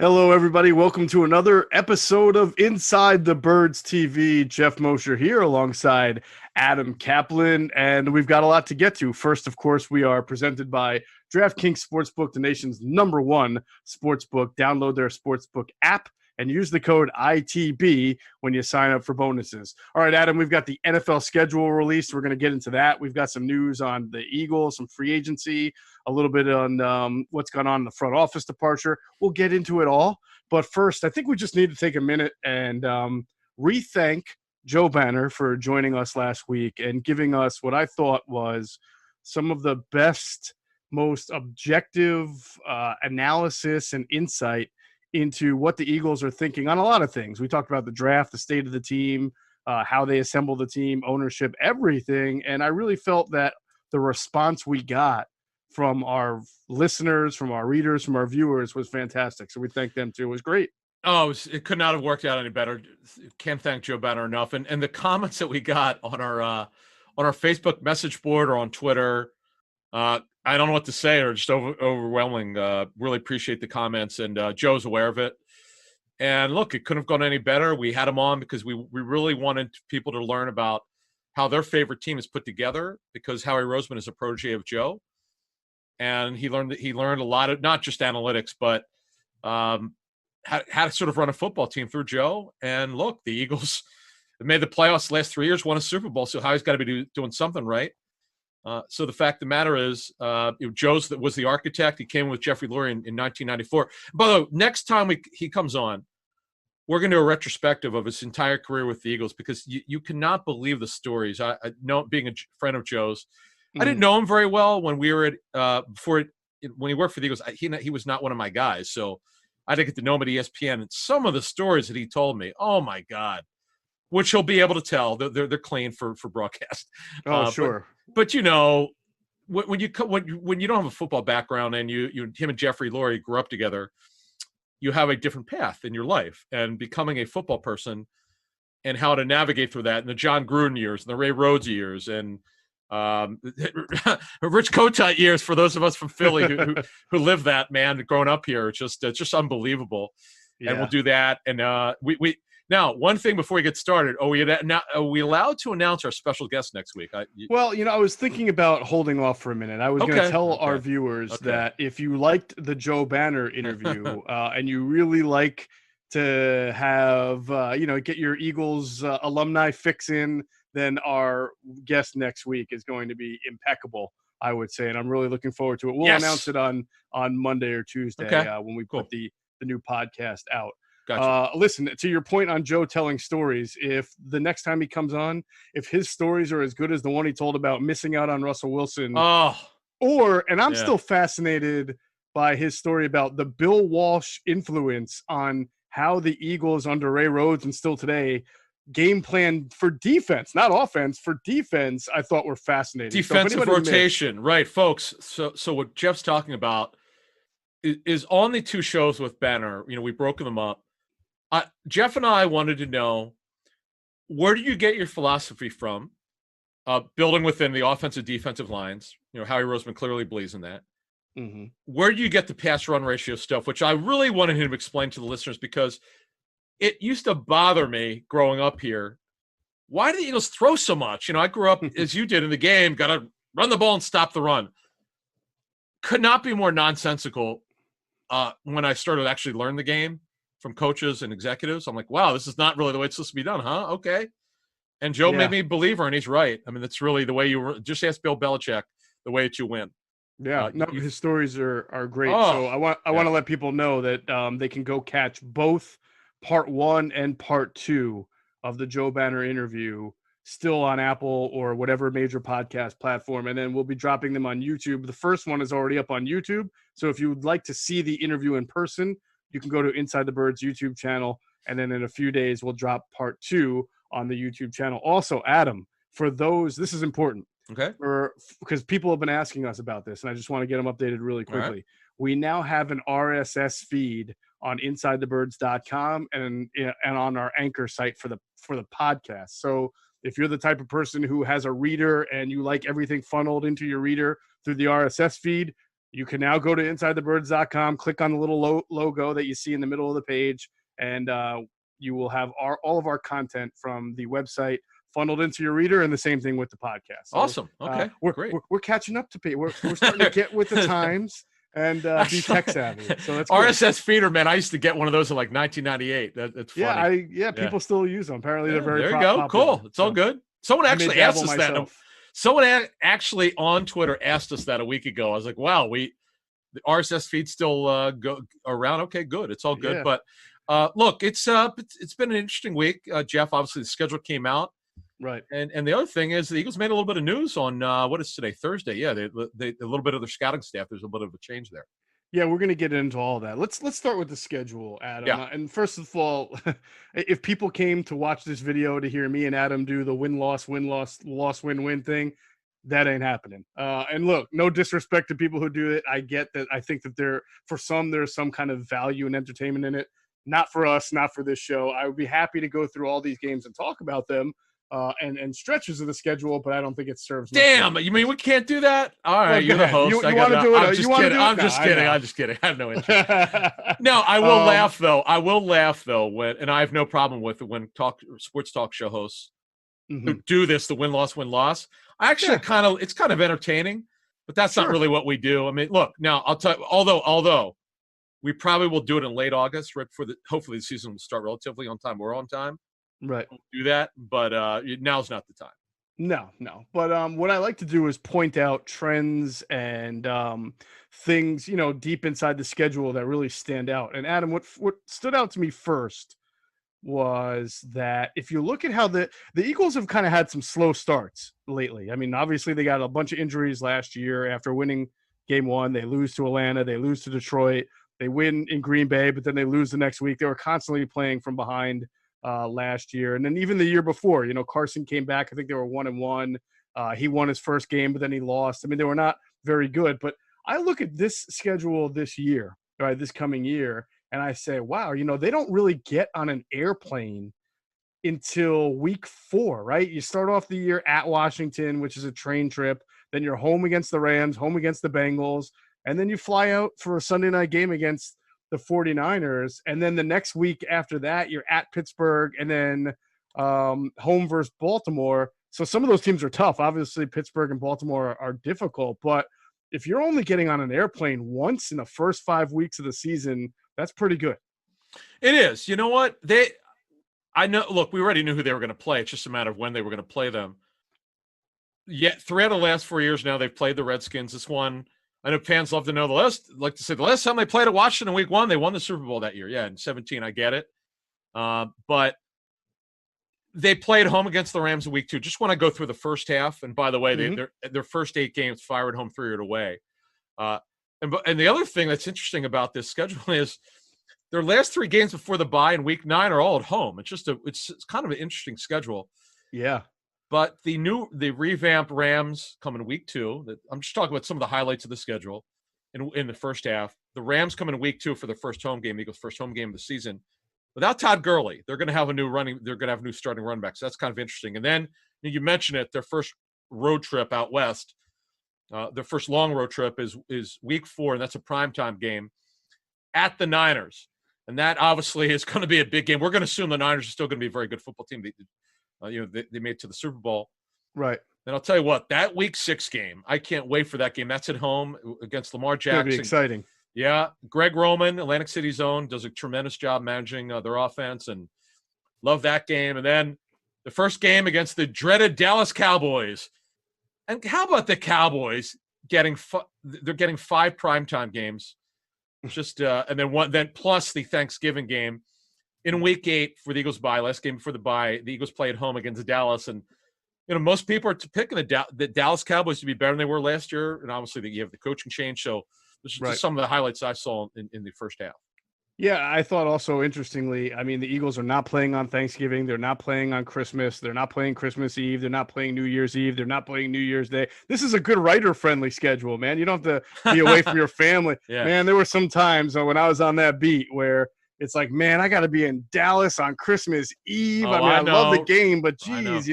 Hello, everybody. Welcome to another episode of Inside the Birds TV. Geoff Mosher here alongside Adam Caplan, and we've got a lot to get to. First, of course, we are presented by DraftKings Sportsbook, the nation's #1 sportsbook. Download their sportsbook app and use the code ITB when you sign up for bonuses. All right, Adam, we've got the NFL schedule released. We're going to get into that. We've got some news on the Eagles, some free agency, a little bit on what's gone on in the front office departure. We'll get into it all. But first, I think we just need to take a minute and re-thank Joe Banner for joining us last week and giving us what I thought was some of the best, most objective analysis and insight into what the Eagles are thinking on a lot of things. We talked about the draft, the state of the team, how they assemble the team, ownership, everything. And I really felt that the response we got from our listeners, from our readers, from our viewers was fantastic. So we thank them too. It was great. Oh, it could not have worked out any better. Can't thank Joe Banner enough. And the comments that we got on our Facebook message board or on Twitter, I don't know what to say. They're just overwhelming. Really appreciate the comments, and Joe's aware of it. And look, it couldn't have gone any better. We had him on because we really wanted people to learn about how their favorite team is put together, because Howie Roseman is a protege of Joe, and he learned a lot of not just analytics, but how to sort of run a football team through Joe. And look, the Eagles have made the playoffs the last 3 years, won a Super Bowl, so Howie's got to be doing something right. So the fact of the matter is, Joe's that was the architect. He came with Jeffrey Lurie in 1994. By the way, next time he comes on, we're going to do a retrospective of his entire career with the Eagles, because you cannot believe the stories. I know, being a friend of Joe's, I didn't know him very well when we were at when he worked for the Eagles. He was not one of my guys, so I didn't get to know him at ESPN. And some of the stories that he told me, oh my God, which he'll be able to tell. They're clean for broadcast. Oh, sure. But you know, when you don't have a football background, and him and Jeffrey Lurie grew up together, you have a different path in your life, and becoming a football person and how to navigate through that, and the John Gruden years and the Ray Rhodes years, and Rich Kotite years for those of us from Philly who lived that, man, growing up here. It's just unbelievable. Yeah. And we'll do that. And we now, one thing before we get started, are we allowed to announce our special guest next week? Well, I was thinking about holding off for a minute. I was going to tell our viewers that if you liked the Joe Banner interview and you really like to have, get your Eagles alumni fix in, then our guest next week is going to be impeccable, I would say. And I'm really looking forward to it. We'll announce it on Monday or Tuesday when we put the new podcast out. Gotcha. Listen, to your point on Joe telling stories, if the next time he comes on, if his stories are as good as the one he told about missing out on Russell Wilson, I'm still fascinated by his story about the Bill Walsh influence on how the Eagles under Ray Rhodes and still today game plan for defense, not offense, for defense, I thought were fascinating. Defensive rotation, right, folks. So what Jeff's talking about is on the two shows with Banner. We've broken them up. Jeff and I wanted to know, where do you get your philosophy from, building within the offensive defensive lines? Howie Roseman clearly believes in that. Mm-hmm. Where do you get the pass run ratio stuff, which I really wanted him to explain to the listeners, because it used to bother me growing up here. Why do the Eagles throw so much? I grew up as you did in the game, got to run the ball and stop the run. Could not be more nonsensical. When I started to actually learn the game from coaches and executives, I'm like, wow, this is not really the way it's supposed to be done, huh? Okay. And Joe made me a believer, and he's right. I mean, that's really the way just ask Bill Belichick, the way that you win. Yeah, his stories are great. So I want to let people know that they can go catch both part 1 and part 2 of the Joe Banner interview still on Apple or whatever major podcast platform. And then we'll be dropping them on YouTube. The first one is already up on YouTube. So if you would like to see the interview in person, you can go to Inside the Birds YouTube channel. And then in a few days, we'll drop part 2 on the YouTube channel. Also, Adam, for those, this is important. Okay. Because people have been asking us about this, and I just want to get them updated really quickly. Right. We now have an RSS feed on InsideTheBirds.com and on our Anchor site for the podcast. So if you're the type of person who has a reader and you like everything funneled into your reader through the RSS feed, you can now go to InsideTheBirds.com, click on the little logo that you see in the middle of the page, and you will have all of our content from the website funneled into your reader, and the same thing with the podcast. So, Awesome. Okay, great. We're catching up to pay. We're starting to get with the times and be tech savvy. So that's RSS good. feeder, man. I used to get one of those in like 1998. That's funny. People still use them. Apparently, they're very there you go. popular. Cool. It's all good. Someone actually asked us that. Someone actually on Twitter asked us that a week ago. I was like, wow, the RSS feed still go around. Okay, good. It's all good. Yeah. But look, it's been an interesting week. Jeff, obviously the schedule came out. Right. And the other thing is the Eagles made a little bit of news on what is today, Thursday. Yeah, they a little bit of their scouting staff. There's a little bit of a change there. Yeah, we're going to get into all that. Let's start with the schedule, Adam. Yeah. And first of all, if people came to watch this video to hear me and Adam do the win-loss win-win thing, that ain't happening. And look, no disrespect to people who do it. I get that. I think that there's some kind of value and entertainment in it. Not for us, not for this show. I would be happy to go through all these games and talk about them. And stretches of the schedule, but I don't think it serves. Damn, you mean we can't do that? All right, you're the host. You want to do it? I'm just kidding. I'm just kidding. I have no interest. No, I will laugh though. When, and I have no problem with it when sports talk show hosts who do this, the win-loss. I actually it's kind of entertaining, but that's not really what we do. I mean, look, now I'll tell you, although we probably will do it in late August, right before hopefully the season will start relatively on time. We're on time. Right. We'll do that, but now's not the time. No. But what I like to do is point out trends and things, deep inside the schedule that really stand out. And Adam, what stood out to me first was that if you look at how the Eagles have kind of had some slow starts lately. I mean, obviously they got a bunch of injuries last year after winning game 1. They lose to Atlanta, they lose to Detroit, they win in Green Bay, but then they lose the next week. They were constantly playing from behind last year. And then even the year before, Carson came back. I think they were 1-1. He won his first game, but then he lost. I mean, they were not very good. But I look at this schedule this year, right, this coming year, and I say, wow, they don't really get on an airplane until week 4, right? You start off the year at Washington, which is a train trip. Then you're home against the Rams, home against the Bengals. And then you fly out for a Sunday night game against the 49ers, and then the next week after that you're at Pittsburgh, and then home versus Baltimore. So some of those teams are tough. Obviously Pittsburgh and Baltimore are difficult, but if you're only getting on an airplane once in the first 5 weeks of the season, that's pretty good. It is. You know what? I know, look, we already knew who they were going to play. It's just a matter of when they were going to play them. Yeah, 3 out of the last 4 years now they've played the Redskins. This one, I know fans love to know the last time they played at Washington in week 1, they won the Super Bowl that year. Yeah, in 17, I get it. But they played home against the Rams in week 2. Just want to go through the first half. And by the way, their first 8 games, 5 at home, 3 at away. And the other thing that's interesting about this schedule is their last 3 games before the bye in week 9 are all at home. It's just it's kind of an interesting schedule. Yeah. But the revamped Rams come in week 2. I'm just talking about some of the highlights of the schedule in the first half. The Rams come in week 2 for their first home game, Eagles' first home game of the season. Without Todd Gurley, they're going to have a new starting run back. So that's kind of interesting. And then you mentioned it, their first road trip out west, their first long road trip is week 4, and that's a primetime game at the Niners. And that obviously is going to be a big game. We're going to assume the Niners are still going to be a very good football team. They made it to the Super Bowl. Right. And I'll tell you what, that week 6 game, I can't wait for that game. That's at home against Lamar Jackson. It'll be exciting. Yeah. Greg Roman, Atlantic City's own, does a tremendous job managing their offense, and love that game. And then the first game against the dreaded Dallas Cowboys. And how about the Cowboys they're getting 5 primetime games. Just and then plus the Thanksgiving game in week 8 for the Eagles bye, last game before the bye. The Eagles play at home against Dallas, and most people are picking the Dallas Cowboys to be better than they were last year, and obviously you have the coaching change. So this is just some of the highlights I saw in the first half. Yeah, I thought also interestingly, I mean, the Eagles are not playing on Thanksgiving. They're not playing on Christmas. They're not playing Christmas Eve. They're not playing New Year's Eve. They're not playing New Year's Day. This is a good writer-friendly schedule, man. You don't have to be away from your family. Yeah. Man, there were some times when I was on that beat where it's like, man, I got to be in Dallas on Christmas Eve. I love the game, but geez,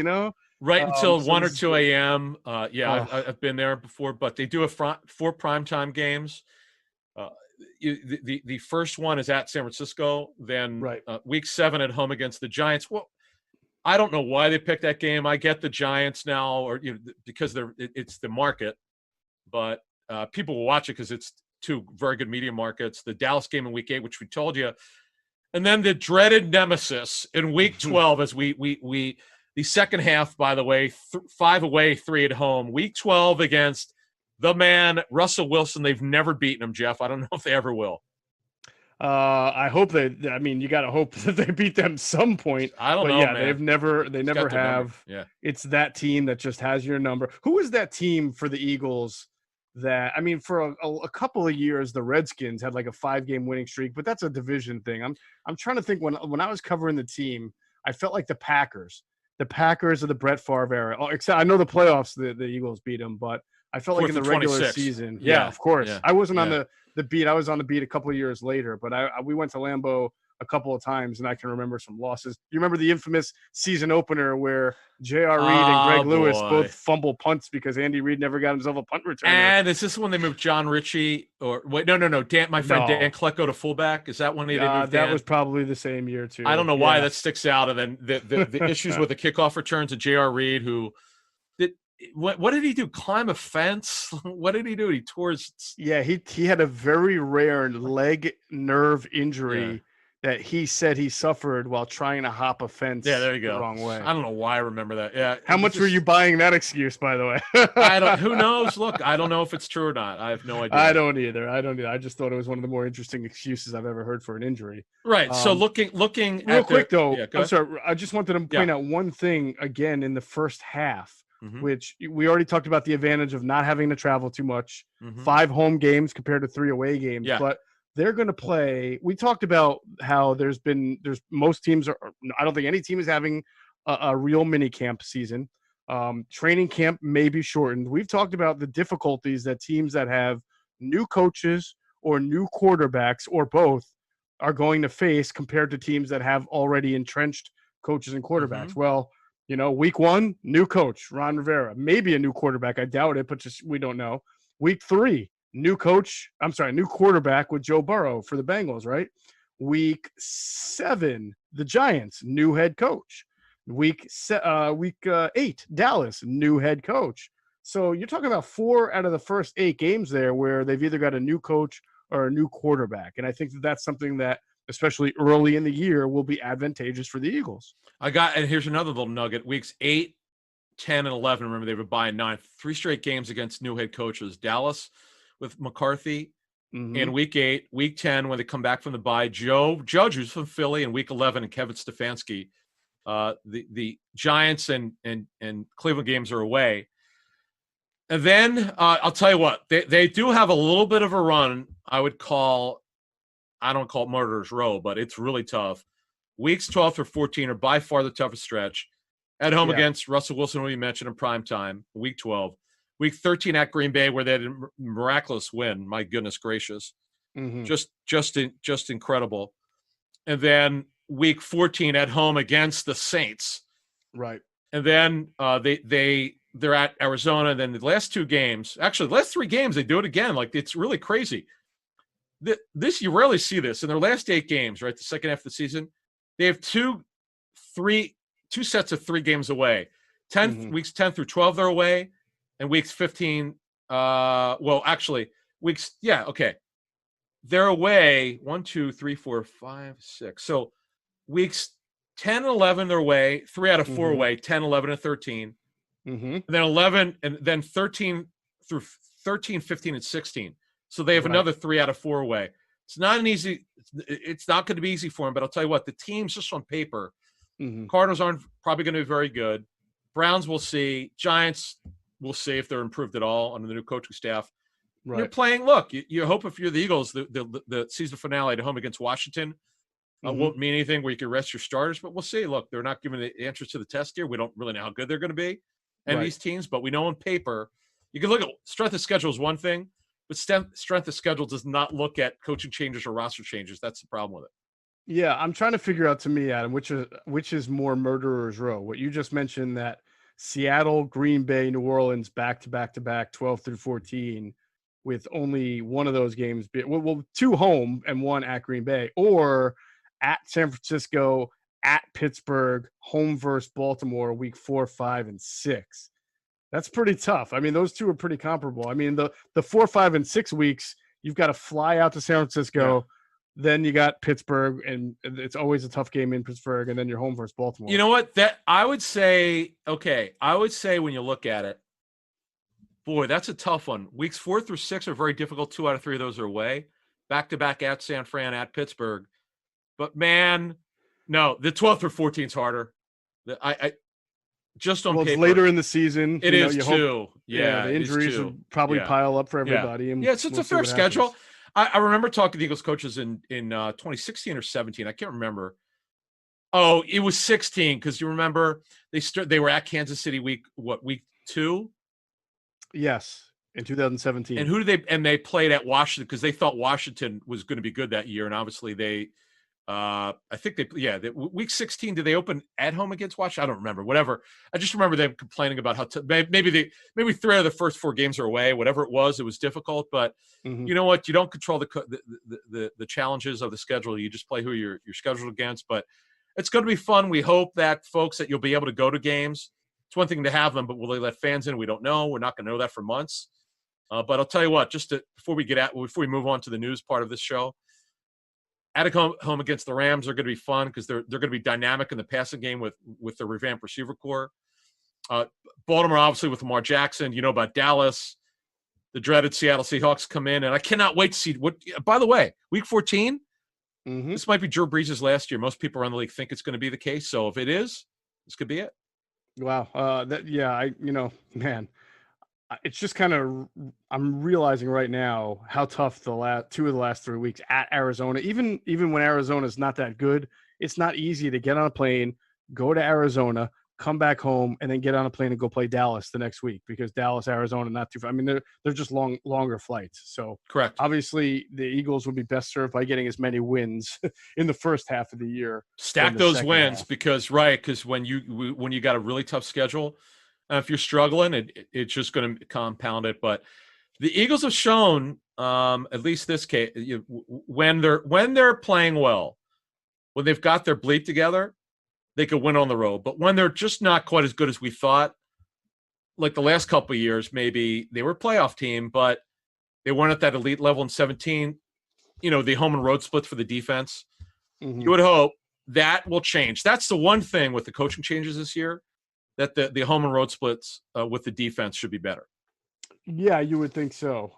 Right until So 1 or this is 2 good. a.m. Yeah, Oh, I've been there before, but they do a 4 primetime games. Uh, the first one is at San Francisco, then right. week 7 at home against the Giants. Well, I don't know why they picked that game. I get the Giants now, or because it's the market, but people will watch it because it's two very good media markets. The Dallas game in week 8, which we told you, and then the dreaded nemesis in week 12, as we the second half, by the way, 5 away, 3 at home. Week 12 against the man Russell Wilson. They've never beaten him, Jeff. I don't know if they ever will. I hope I mean, you got to hope that they beat them some point. I don't But know, yeah, man. they He's never got their number. have. Yeah. It's that team that just has your number. Who is that team for the Eagles? That, I mean, for a couple of years, the Redskins had like a 5-game winning streak, but that's a division thing. I'm trying to think when I was covering the team, I felt like the Packers of the Brett Favre era. Oh, except I know the playoffs, the Eagles beat them, but I felt like in the regular season, yeah, of course. Yeah. I wasn't on the beat. I was on the beat a couple of years later, but we went to Lambeau a couple of times, and I can remember some losses. You remember the infamous season opener where J.R. Reed and Greg Lewis both fumble punts because Andy Reid never got himself a punt returner. And is this when they moved John Ritchie or wait? No. My friend Dan Klecko to fullback. Is that when they moved Dan? That was probably the same year too. I don't know why that sticks out. And then the issues with the kickoff returns of J.R. Reed, who did what did he do? Climb a fence? What did he do? He tore his. Yeah, he had a very rare leg nerve injury that he said he suffered while trying to hop a fence. Yeah, there you go. The wrong way. I don't know why I remember that. Yeah. How much were you buying that excuse, by the way? I don't. Who knows? Look, I don't know if it's true or not. I have no idea. I don't either. I just thought it was one of the more interesting excuses I've ever heard for an injury. Right. So looking real quick though. I'm sorry. I just wanted to point out one thing again in the first half. Mm-hmm. Which we already talked about the advantage of not having to travel too much, 5 home games compared to 3 away games. Yeah. But they're going to play. We talked about how there's most teams are. I don't think any team is having a real mini camp season. Training camp may be shortened. We've talked about the difficulties that teams that have new coaches or new quarterbacks or both are going to face compared to teams that have already entrenched coaches and quarterbacks. Mm-hmm. Well, week 1, new coach, Ron Rivera, maybe a new quarterback. I doubt it, but we don't know. Week 3, new quarterback with Joe Burrow for the Bengals, right? Week 7, the Giants, new head coach. Week 8, Dallas, new head coach. So you're talking about 4 out of the first 8 games there where they've either got a new coach or a new quarterback. And I think that's something that, especially early in the year, will be advantageous for the Eagles. And here's another little nugget. Weeks 8, 10, and 11, remember, they were buying 9. 3 straight games against new head coaches. Dallas with McCarthy in week 8. Week 10, when they come back from the bye, Joe Judge, who's from Philly, in week 11, and Kevin Stefanski. The Giants and Cleveland games are away. And then I'll tell you what, they do have a little bit of a run. I don't call it Murderer's Row, but it's really tough. Weeks 12 through 14 are by far the toughest stretch. At home against Russell Wilson, who you mentioned, in prime time, week 12. Week 13 at Green Bay, where they had a miraculous win. My goodness gracious. Mm-hmm. Just incredible. And then week 14 at home against the Saints. Right. And then they're at Arizona. And then the last 2 games, actually the last 3 games, they do it again. Like, it's really crazy. This, you rarely see this. In their last 8 games, right, the second half of the season, they have two sets of 3 games away. Weeks 10 through 12, they're away. And weeks 15, they're away 1, 2, 3, 4, 5, 6. So weeks 10 and 11, they're away. 3 out of 4 away, 10, 11, and 13. And then 11, and then 13 through 13, 15, and 16. So they have another 3 out of 4 away. It's not going to be easy for them, but I'll tell you what, the teams just on paper, Cardinals aren't probably going to be very good. Browns, we'll see. Giants, we'll see if they're improved at all under the new coaching staff. Right. You're playing, look, you hope if you're the Eagles, the season finale at home against Washington won't mean anything where you can rest your starters, but we'll see. Look, they're not giving the answers to the test here. We don't really know how good they're going to be, and these teams, but we know on paper, you can look at strength of schedule is one thing, but strength of schedule does not look at coaching changes or roster changes. That's the problem with it. Yeah, I'm trying to figure out, to me, Adam, which is more Murderer's Row. What you just mentioned, that Seattle, Green Bay, New Orleans, back to back, 12 through 14, with only one of those games well, 2 home and 1 at Green Bay, or at San Francisco, at Pittsburgh, home versus Baltimore, week 4, 5, and 6. That's pretty tough. I mean, those 2 are pretty comparable. I mean, the 4, 5, and 6 weeks, you've got to fly out to San Francisco. Yeah. Then you got Pittsburgh, and it's always a tough game in Pittsburgh, and then you're home versus Baltimore. You know what? I would say when you look at it, boy, that's a tough one. Weeks 4 through 6 are very difficult. 2 out of 3 of those are away. Back-to-back at San Fran, at Pittsburgh. But, man, no, the 12 through 14 is harder. I just on paper. It's later in the season. It is too. Yeah, the injuries will probably pile up for everybody. Yeah, it's a fair schedule. I remember talking to the Eagles coaches in 2016 or 17. I can't remember. Oh, it was 16 because you remember they were at Kansas City week 2? Yes, in 2017. And they played at Washington because they thought Washington was going to be good that year, and obviously they. Week 16, did they open at home against Washington? I don't remember. Whatever. I just remember them complaining about how maybe 3 of the first 4 games are away. Whatever it was difficult. But you know what? You don't control the challenges of the schedule. You just play who you're scheduled against. But it's going to be fun. We hope that folks that you'll be able to go to games. It's one thing to have them, but will they let fans in? We don't know. We're not going to know that for months. But I'll tell you what. Before we move on to the news part of this show. At home against the Rams are going to be fun because they're going to be dynamic in the passing game with the revamped receiver core. Baltimore, obviously, with Lamar Jackson. You know about Dallas. The dreaded Seattle Seahawks come in, and I cannot wait to see what. By the way, Week 14, this might be Drew Brees' last year. Most people around the league think it's going to be the case. So if it is, this could be it. Wow. Man. It's just kind of I'm realizing right now how tough the 2 of the last 3 weeks at Arizona. Even when Arizona is not that good, it's not easy to get on a plane, go to Arizona, come back home, and then get on a plane and go play Dallas the next week because Dallas, Arizona, not too far. I mean, they're just longer flights. So correct. Obviously, the Eagles would be best served by getting as many wins in the first half of the year. Stack those wins because when you got a really tough schedule. If you're struggling, it's just going to compound it. But the Eagles have shown, at least this case, when they're playing well, when they've got their bleep together, they could win on the road. But when they're just not quite as good as we thought, like the last couple of years, maybe they were a playoff team, but they weren't at that elite level in 17. The home and road splits for the defense. You would hope that will change. That's the one thing with the coaching changes this year. That the home and road splits with the defense should be better. Yeah, you would think so.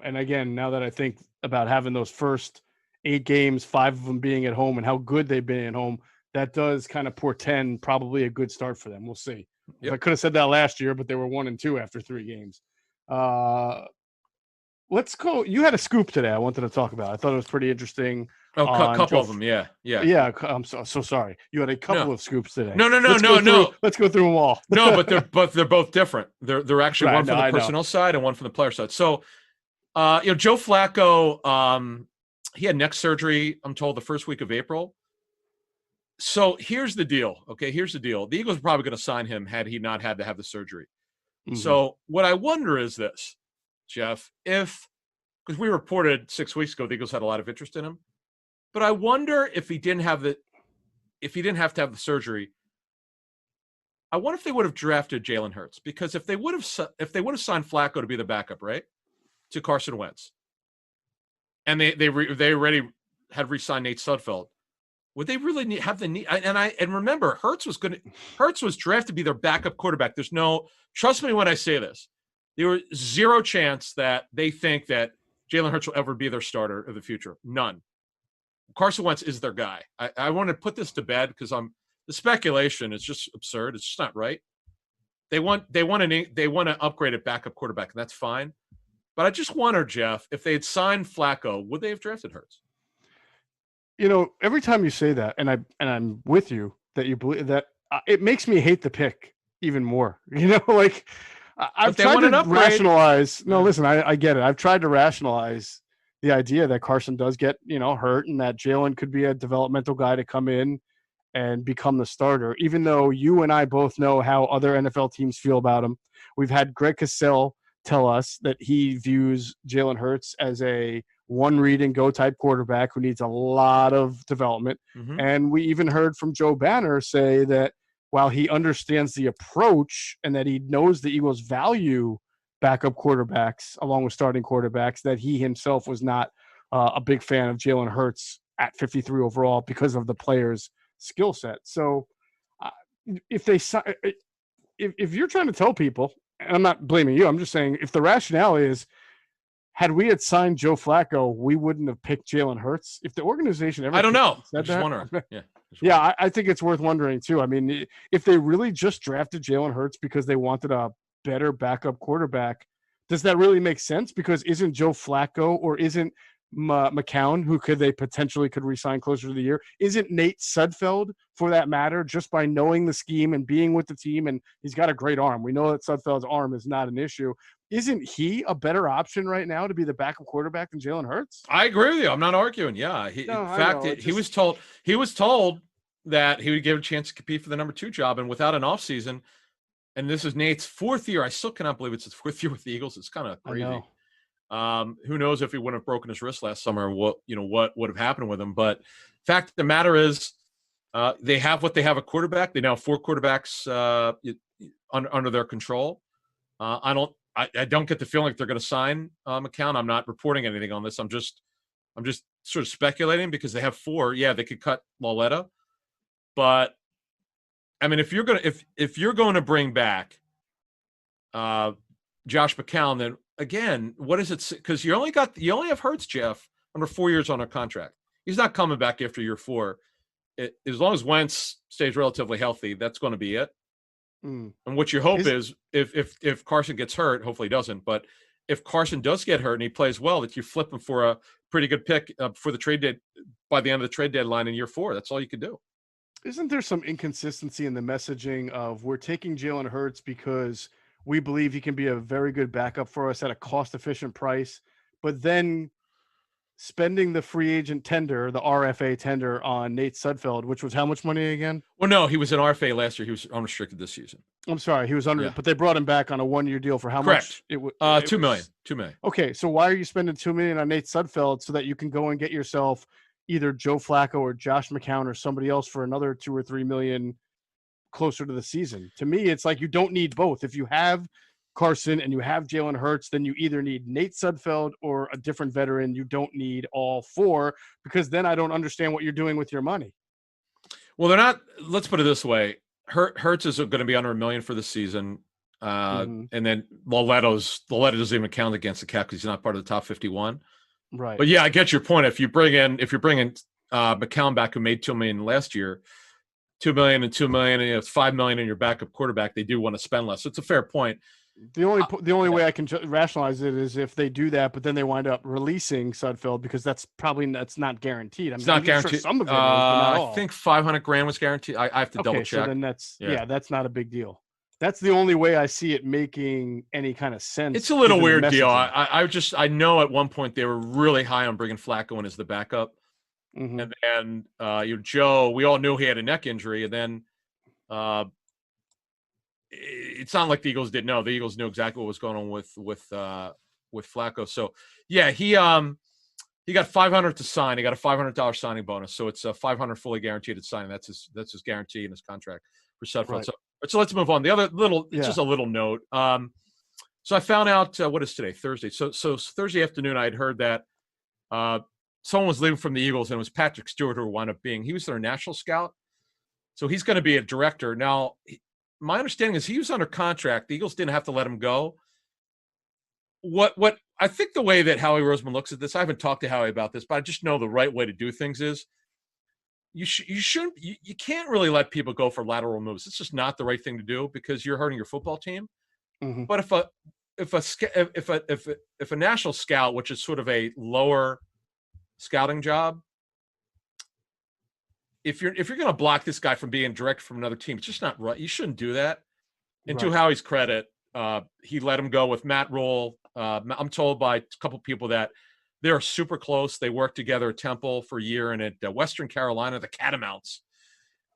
And again, now that I think about having those first 8 games, 5 of them being at home and how good they've been at home, that does kind of portend probably a good start for them. We'll see. Yep. I could have said that last year, but they were 1-2 after 3 games. Let's go. You had a scoop today I wanted to talk about. I thought it was pretty interesting. Oh, a couple of them, yeah. I'm so sorry. You had a couple of scoops today. No. Let's go through them all. No, but they're both different. They're actually one from the personnel side and one from the player side. So, Joe Flacco, he had neck surgery. I'm told the first week of April. So here's the deal. Okay, here's the deal. The Eagles are probably going to sign him had he not had to have the surgery. So what I wonder is this, Jeff, because we reported 6 weeks ago the Eagles had a lot of interest in him. But I wonder if he didn't have to have the surgery, I wonder if they would have drafted Jaylen Hertz, because if they would have signed Flacco to be the backup, right, to Carson Wentz, and they already had re-signed Nate Sudfeld, would they really have the need? And remember, Hertz was drafted to be their backup quarterback. Trust me when I say this, there was zero chance that they think that Jaylen Hertz will ever be their starter of the future. None. Carson Wentz is their guy. I want to put this to bed because the speculation is just absurd. It's just not right. They want to upgrade a backup quarterback, and that's fine. But I just wonder, Jeff, if they had signed Flacco, would they have drafted Hertz? Every time you say that, and I'm with you that you believe that, it makes me hate the pick even more. I've tried to rationalize. No, listen, I get it. I've tried to rationalize the idea that Carson does get, hurt, and that Jaylen could be a developmental guy to come in and become the starter, even though you and I both know how other NFL teams feel about him. We've had Greg Cassell tell us that he views Jalen Hurts as a one read and go type quarterback who needs a lot of development. Mm-hmm. And we even heard from Joe Banner say that while he understands the approach and that he knows the Eagles value backup quarterbacks along with starting quarterbacks, that he himself was not a big fan of Jalen Hurts at 53 overall because of the player's skill set. So if you're trying to tell people, and I'm not blaming you, I'm just saying if the rationale is, had we had signed Joe Flacco, we wouldn't have picked Jalen Hurts. If the organization ever, I don't know. said I'm just that, wondering. Yeah, I think it's worth wondering too. I mean, if they really just drafted Jalen Hurts because they wanted a better backup quarterback, does that really make sense? Because isn't Joe Flacco or isn't McCown, who they potentially could re-sign closer to the year, isn't Nate Sudfeld, for that matter, just by knowing the scheme and being with the team, and he's got a great arm. We know that Sudfeld's arm is not an issue. Isn't he a better option right now to be the backup quarterback than Jalen Hurts? I agree with you. I'm not arguing. Yeah. He was told that he would give a chance to compete for the number 2 job, and without an offseason, and this is Nate's 4th year. I still cannot believe it's his 4th year with the Eagles. It's kind of crazy. Who knows if he wouldn't have broken his wrist last summer, what would have happened with him. But fact of the matter is, they have what they have a quarterback. They now have 4 quarterbacks under their control. I don't get the feeling they're going to sign McCown. I'm not reporting anything on this. I'm just sort of speculating because they have 4. Yeah, they could cut Lauletta, but I mean, if you're going to bring back Josh McCown, then again, what is it? Because you only have Hurts, Jeff, under 4 years on a contract. He's not coming back after year 4. As long as Wentz stays relatively healthy, that's going to be it. And what you hope is if Carson gets hurt, hopefully he doesn't, but if Carson does get hurt and he plays well, that you flip him for a pretty good pick for the trade dead by the end of the trade deadline in year 4. That's all you can do. Isn't there some inconsistency in the messaging of we're taking Jalen Hurts because we believe he can be a very good backup for us at a cost-efficient price, but then spending the free agent tender, the RFA tender on Nate Sudfeld, which was how much money again? Well, no, he was an RFA last year. He was unrestricted this season. I'm sorry, he was under, but they brought him back on a 1-year deal for how much? It was $2 million. $2 million. Okay, so why are you spending $2 million on Nate Sudfeld so that you can go and get yourself either Joe Flacco or Josh McCown or somebody else for another $2 or $3 million closer to the season? To me, it's like you don't need both. If you have Carson and you have Jalen Hurts, then you either need Nate Sudfeld or a different veteran. You don't need all 4, because then I don't understand what you're doing with your money. Well, they're not. Let's put it this way: Hurts is going to be under $1 million for the season, and then Lauletta doesn't even count against the cap because he's not part of the top 51. Right. But yeah, I get your point. If you're bringing McCown back, who made $2 million last year, $2 million and $2 million, and it's $5 million in your backup quarterback, they do want to spend less. So it's a fair point. The only way I can rationalize it is if they do that, but then they wind up releasing Sudfeld, because that's not guaranteed. It's not guaranteed. Sure some of it is, but not all. I think $500,000 was guaranteed. I have to double check. So then that's not a big deal. That's the only way I see it making any kind of sense. It's a little weird deal. I know at one point they were really high on bringing Flacco in as the backup, and then Joe. We all knew he had a neck injury, and then it's not like the Eagles didn't know. The Eagles knew exactly what was going on with Flacco. So yeah, he got $500 to sign. He got a $500 signing bonus. So it's a $500 fully guaranteed at signing. That's his guarantee in his contract for Sudfeld. Right. So let's move on. The other just a little note. So I found out what is today? Thursday. So Thursday afternoon, I had heard that someone was leaving from the Eagles, and it was Patrick Stewart who wound up being. He was their national scout. So he's going to be a director now. My understanding is he was under contract. The Eagles didn't have to let him go. What I think the way that Howie Roseman looks at this, I haven't talked to Howie about this, but I just know the right way to do things is you can't really let people go for lateral moves. It's just not the right thing to do because you're hurting your football team. Mm-hmm. But if a national scout, which is sort of a lower scouting job, if you're going to block this guy from being direct from another team, it's just not right. You shouldn't do that. And to Howie's credit, he let him go with Matt Rule. I'm told by a couple people that they're super close. They worked together at Temple for a year and at Western Carolina, the Catamounts.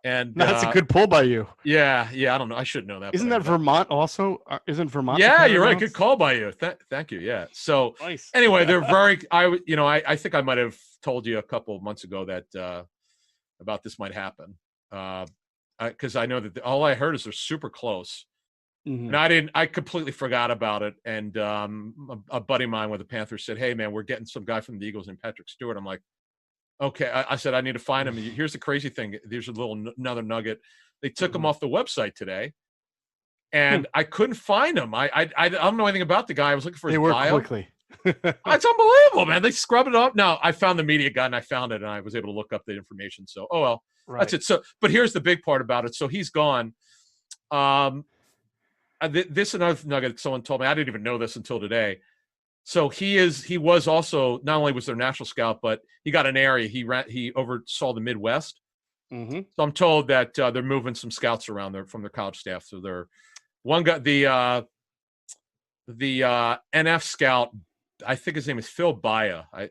And No, that's a good pull by you. Yeah. I don't know. I should know that. Isn't that Vermont also? Isn't Vermont? Yeah, you're right. Good call by you. Thank you. Yeah. So nice. Anyway, they're very. I think I might have told you a couple of months ago that about this might happen. Because I know that all I heard is they're super close. Mm-hmm. And I completely forgot about it. And a buddy of mine with the Panthers said, "Hey, man, we're getting some guy from the Eagles named Patrick Stewart." I'm like, "Okay." I said, "I need to find him." Here's the crazy thing. There's another nugget. They took him off the website today, and I couldn't find him. I don't know anything about the guy. I was looking for his bio. They work quickly. It's unbelievable, man. They scrub it up. Now, I found the media guy, and I found it, and I was able to look up the information. So, oh, well, that's it. So, but here's the big part about it. So he's gone. This another nugget someone told me. I didn't even know this until today. So he was also, not only was their national scout, but he got an area. He oversaw the Midwest. Mm-hmm. So I'm told that they're moving some scouts around there from their college staff. So they're one got the NF scout. I think his name is Phil Baya. I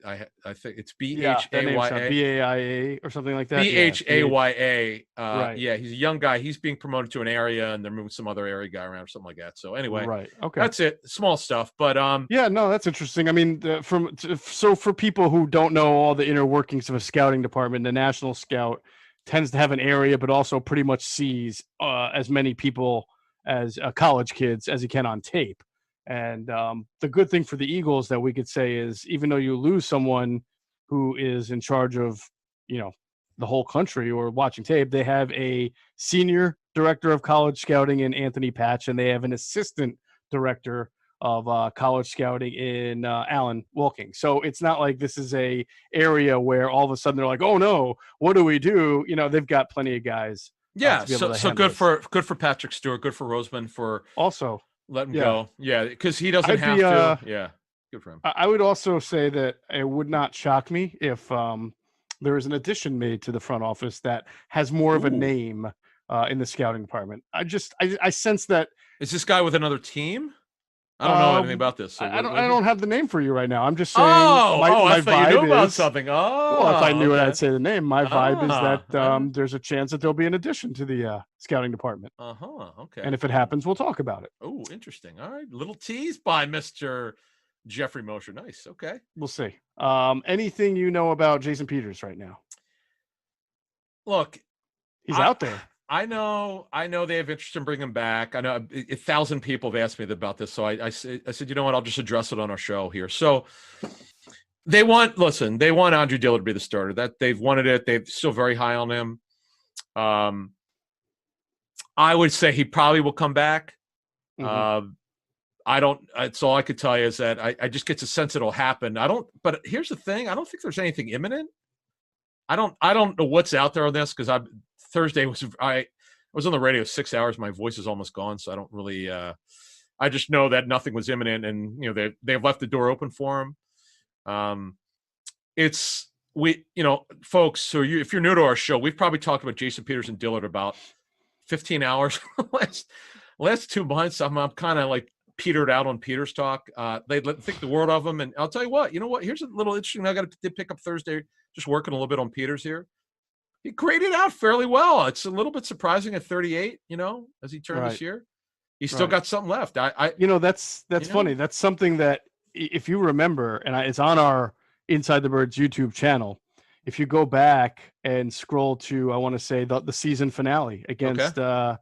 think it's Bhaya. BAIA or something like that. Bhaya. Right. Yeah, he's a young guy. He's being promoted to an area, and they're moving some other area guy around or something like that. So anyway, right. Okay. That's it. Small stuff, but yeah, no, that's interesting. I mean, so for people who don't know all the inner workings of a scouting department, the national scout tends to have an area, but also pretty much sees as many people as college kids as he can on tape. And the good thing for the Eagles that we could say is, even though you lose someone who is in charge of, the whole country or watching tape, they have a senior director of college scouting in Anthony Patch, and they have an assistant director of college scouting in Alan Wilking. So it's not like this is a area where all of a sudden they're like, oh no, what do we do? They've got plenty of guys. Yeah. So good for Patrick Stewart, good for Roseman for also. Let him go. Yeah, because he doesn't have to. Yeah, good for him. I would also say that it would not shock me if there is an addition made to the front office that has more of a name in the scouting department. I sense that. Is this guy with another team? I don't know anything about this. So I don't have the name for you right now. I'm just saying. I thought you knew about something. Well, if I knew it, I'd say the name. My vibe is that there's a chance that there'll be an addition to the scouting department. Okay. And if it happens, we'll talk about it. Oh, interesting. All right, little tease by Mr. Jeffrey Mosher. Nice. Okay. We'll see. Anything you know about Jason Peters right now? Look, he's out there. I know they have interest in bringing him back. I know 1,000 people have asked me about this. So I said, you know what? I'll just address it on our show here. So they want Andre Dillard to be the starter. That they've wanted it. They're still very high on him. I would say he probably will come back. Mm-hmm. It's all I could tell you is that I just get the sense it'll happen. But here's the thing. I don't think there's anything imminent. I don't know what's out there on this because Thursday I was on the radio 6 hours. My voice is almost gone, so I don't really. I just know that nothing was imminent, and they've left the door open for him. Folks. So if you're new to our show, we've probably talked about Jason Peters and Dillard about 15 hours last 2 months. I'm kind of like petered out on Peters talk. They think the world of him, and I'll tell you what. Here's a little interesting. I got to pick up Thursday. Just working a little bit on Peters here. He graded out fairly well. It's a little bit surprising at 38, as he turned this year. He's still got something left. That's funny. That's something that, if you remember, and it's on our Inside the Birds YouTube channel. If you go back and scroll to, I want to say the season finale against, I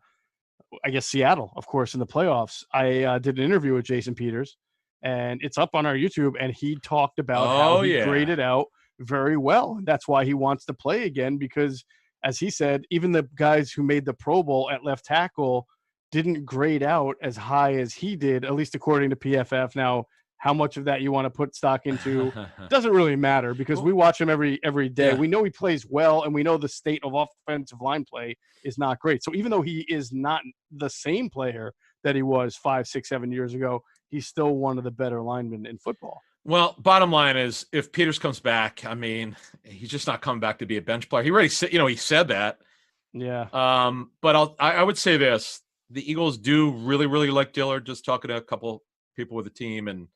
guess Seattle, of course, in the playoffs. I did an interview with Jason Peters, and it's up on our YouTube. And he talked about how he graded out very well. That's why he wants to play again, because as he said, even the guys who made the Pro Bowl at left tackle didn't grade out as high as he did, at least according to PFF. Now, how much of that you want to put stock into doesn't really matter, because we watch him every day. Yeah. We know he plays well, and we know the state of offensive line play is not great. So even though he is not the same player that he was 5, 6, 7 years ago, he's still one of the better linemen in football. Well, bottom line is, if Peters comes back, I mean, he's just not coming back to be a bench player. He already said, he said that. Yeah. But I would say this: the Eagles do really, really like Dillard. Just talking to a couple people with the team, and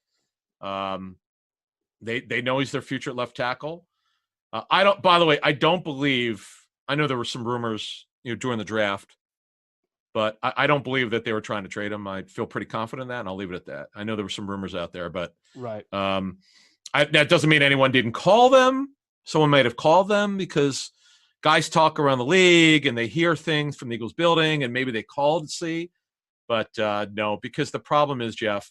they know he's their future at left tackle. By the way, I don't believe. I know there were some rumors during the draft. But I don't believe that they were trying to trade him. I feel pretty confident in that, and I'll leave it at that. I know there were some rumors out there, but right. That doesn't mean anyone didn't call them. Someone might have called them because guys talk around the league and they hear things from the Eagles building, and maybe they called to see. But no, because the problem is, Jeff,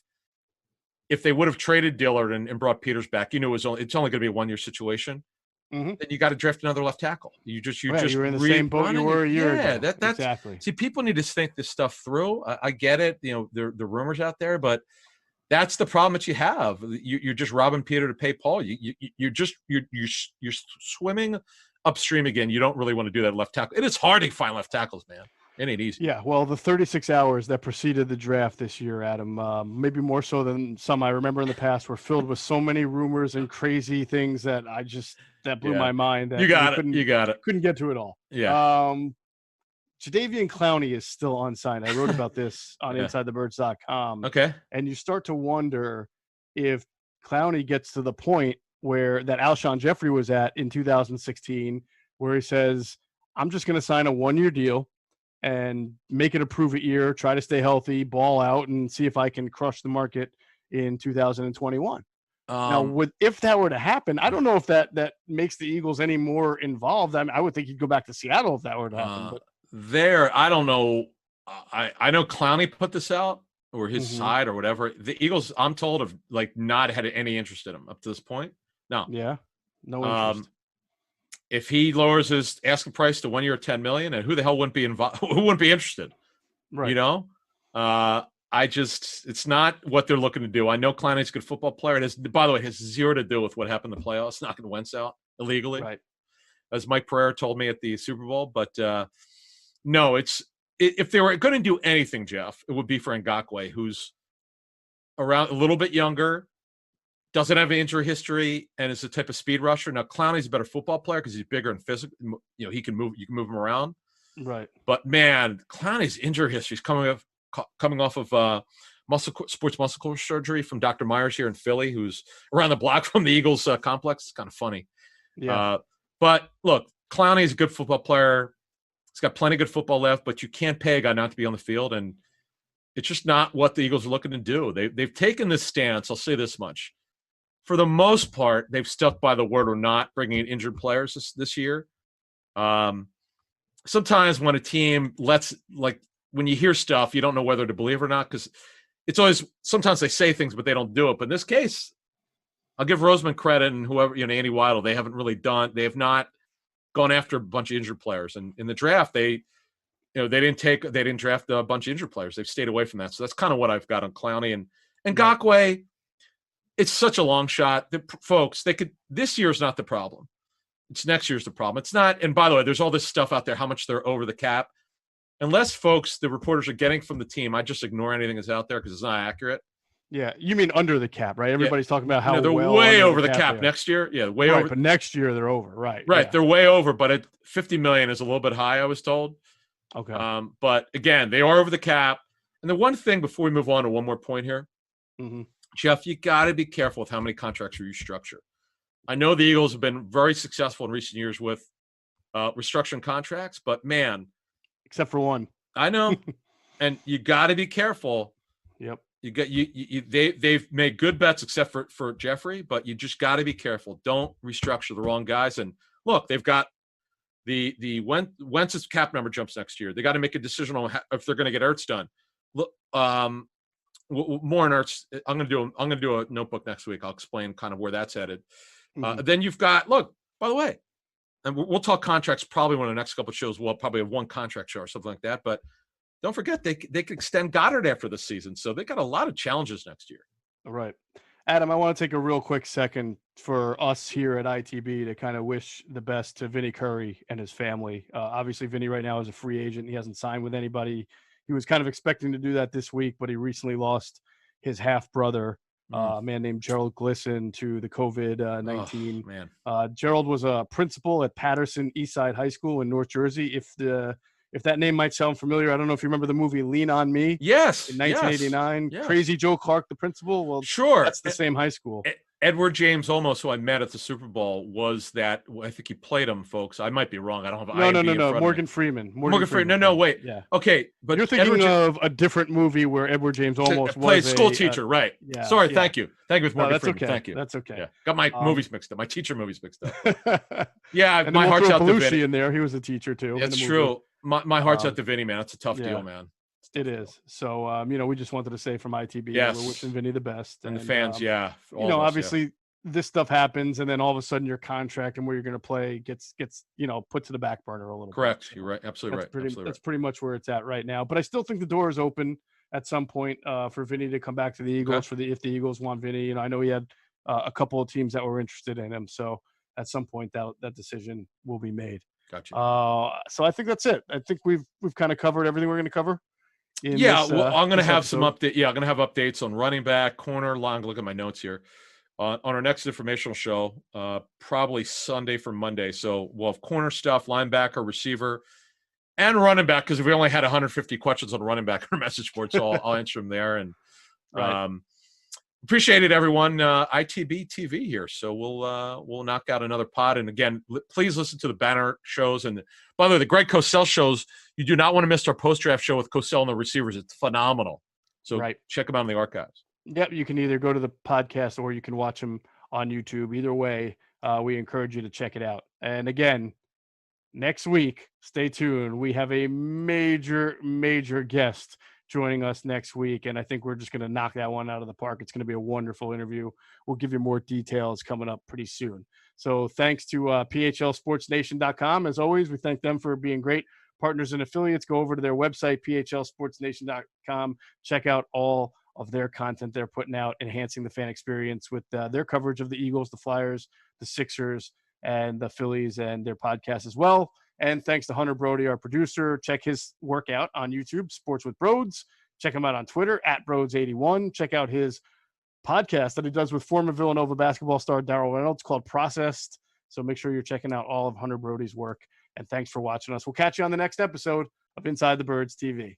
if they would have traded Dillard and brought Peters back, it's only going to be a 1-year situation. Then you got to draft another left tackle. You're in the same boat you were a year ago. That's exactly. See, people need to think this stuff through. I get it. The rumors out there, but that's the problem that you have. You're just robbing Peter to pay Paul. You're swimming upstream again. You don't really want to do that left tackle. It is hard to find left tackles, man. It ain't easy. Yeah, well, the 36 hours that preceded the draft this year, Adam, maybe more so than some I remember in the past, were filled with so many rumors and crazy things that blew my mind. That you got it. Couldn't get to it all. Yeah. Jadeveon Clowney is still unsigned. I wrote about this on InsideTheBirds.com. Okay. And you start to wonder if Clowney gets to the point where that Alshon Jeffrey was at in 2016, where he says, I'm just going to sign a 1-year deal and make it a prove-it year, try to stay healthy, ball out, and see if I can crush the market in 2021. Now, if that were to happen, I don't know if that makes the Eagles any more involved. I would think he'd go back to Seattle if that were to happen. I don't know. I know Clowney put this out, or his side, or whatever. The Eagles, I'm told, have not had any interest in him up to this point. No. Yeah. No interest. If he lowers his asking price to 1 year, $10 million, and who the hell wouldn't be involved? Who wouldn't be interested? Right. It's not what they're looking to do. I know Clowney's a good football player. By the way, it has zero to do with what happened in the playoffs, knocking Wentz out illegally, right? As Mike Pereira told me at the Super Bowl. But no, if they were going to do anything, Jeff, it would be for Ngakoue, who's around a little bit younger, doesn't have an injury history, and is the type of speed rusher. Now, Clowney's a better football player because he's bigger and physical. He can move. You can move him around. Right. But man, Clowney's injury history is coming off of sports muscle surgery from Dr. Myers here in Philly, who's around the block from the Eagles complex. It's kind of funny. Yeah. But look, Clowney's a good football player. He's got plenty of good football left, but you can't pay a guy not to be on the field, and it's just not what the Eagles are looking to do. They've taken this stance. I'll say this much. For the most part, they've stuck by the word. We're not bringing in injured players this year. Sometimes when a team when you hear stuff, you don't know whether to believe or not, because it's always, sometimes they say things, but they don't do it. But in this case, I'll give Roseman credit, and whoever, Andy Weidel, they have not gone after a bunch of injured players. And in the draft, they didn't draft a bunch of injured players. They've stayed away from that. So that's kind of what I've got on Clowney. And Ngakoue, it's such a long shot. Folks, this year's not the problem. It's next year's the problem. It's not. And by the way, there's all this stuff out there, how much they're over the cap. Unless, folks, the reporters are getting from the team, I just ignore anything that's out there because it's not accurate. Yeah, you mean under the cap, right? Everybody's talking about how they're way over the cap next year. Yeah, way over. But next year they're over, right? Right, yeah. They're way over, but at $50 million is a little bit high, I was told. Okay. But again, they are over the cap. And the one thing before we move on to one more point here, Jeff, you got to be careful with how many contracts you restructure. I know the Eagles have been very successful in recent years with restructuring contracts, but man, except for one, I know, and you got to be careful. Yep. They've made good bets except for Jeffrey, but you just got to be careful. Don't restructure the wrong guys. And look, they've got the Wentz's cap number jumps next year. They got to make a decision on if they're going to get Ertz done. Look, more on Ertz. I'm going to do a notebook next week. I'll explain kind of where that's headed. Then you've got, look, by the way, and we'll talk contracts probably one of the next couple of shows. We'll probably have one contract show or something like that. But don't forget, they could extend Goddard after the season. So they got a lot of challenges next year. All right. Adam, I want to take a real quick second for us here at ITB to kind of wish the best to Vinny Curry and his family. Obviously, Vinny right now is a free agent. He hasn't signed with anybody. He was kind of expecting to do that this week, but he recently lost his half-brother, a man named Gerald Glisson, to the COVID-19. Man. Gerald was a principal at Patterson Eastside High School in North Jersey. If the if that name might sound familiar, I don't know if you remember the movie Lean on Me. Yes. In 1989. Yes. Crazy Joe Clark, the principal. Well, sure. That's the same high school. Edward James Olmos, who I met at the Super Bowl, was that. I think he played him, folks. I might be wrong. I don't have IMDb No. Morgan Freeman. Morgan Freeman. No, wait. Yeah. Okay, but you're thinking of a different movie where Edward James Olmos played school teacher, right? Yeah. Sorry, yeah. thank you with Morgan that's Freeman. Okay. Thank you. That's okay. Yeah. Got my movies mixed up. My teacher movies mixed up. And my heart's out to Vinny. In there. He was a teacher too. That's true. My heart's out to Vinny, man. That's a tough deal, man. It is. So, we just wanted to say from ITB, yes. we're wishing Vinny the best. And the fans, obviously this stuff happens, and then all of a sudden your contract and where you're going to play gets put to the back burner a little bit. Correct. You're right. Absolutely right. That's pretty much where it's at right now. But I still think the door is open at some point for Vinny to come back to the Eagles if the Eagles want Vinny. I know he had a couple of teams that were interested in him. So at some point that decision will be made. Gotcha. So I think that's it. I think we've kind of covered everything we're going to cover. I'm going to have some update. Yeah, I'm going to have updates on running back, corner, line. Look at my notes here. On our next informational show, probably Sunday for Monday. So we'll have corner stuff, linebacker, receiver, and running back, because we only had 150 questions on running back on our message board, so I'll answer them there. And appreciate it, everyone. ITB TV here, so we'll knock out another pod. And again, please listen to the banner shows. And by the way, the Greg Cosell shows, you do not want to miss our post-draft show with Cosell and the receivers. It's phenomenal. So check them out in the archives. Yep, you can either go to the podcast or you can watch them on YouTube. Either way, we encourage you to check it out. And again, next week, stay tuned. We have a major guest joining us next week, and I think we're just going to knock that one out of the park. It's going to be a wonderful interview. We'll give you more details coming up pretty soon. So thanks to PHLSportsNation.com. As always, we thank them for being great partners and affiliates. Go over to their website, PHLSportsNation.com. Check out all of their content they're putting out, enhancing the fan experience with their coverage of the Eagles, the Flyers, the Sixers, and the Phillies, and their podcast as well. And thanks to Hunter Brody, our producer. Check his work out on YouTube, Sports with Broads. Check him out on Twitter, @Broads81. Check out his podcast that he does with former Villanova basketball star Darrell Reynolds called Processed. So make sure you're checking out all of Hunter Brody's work. And thanks for watching us. We'll catch you on the next episode of Inside the Birds TV.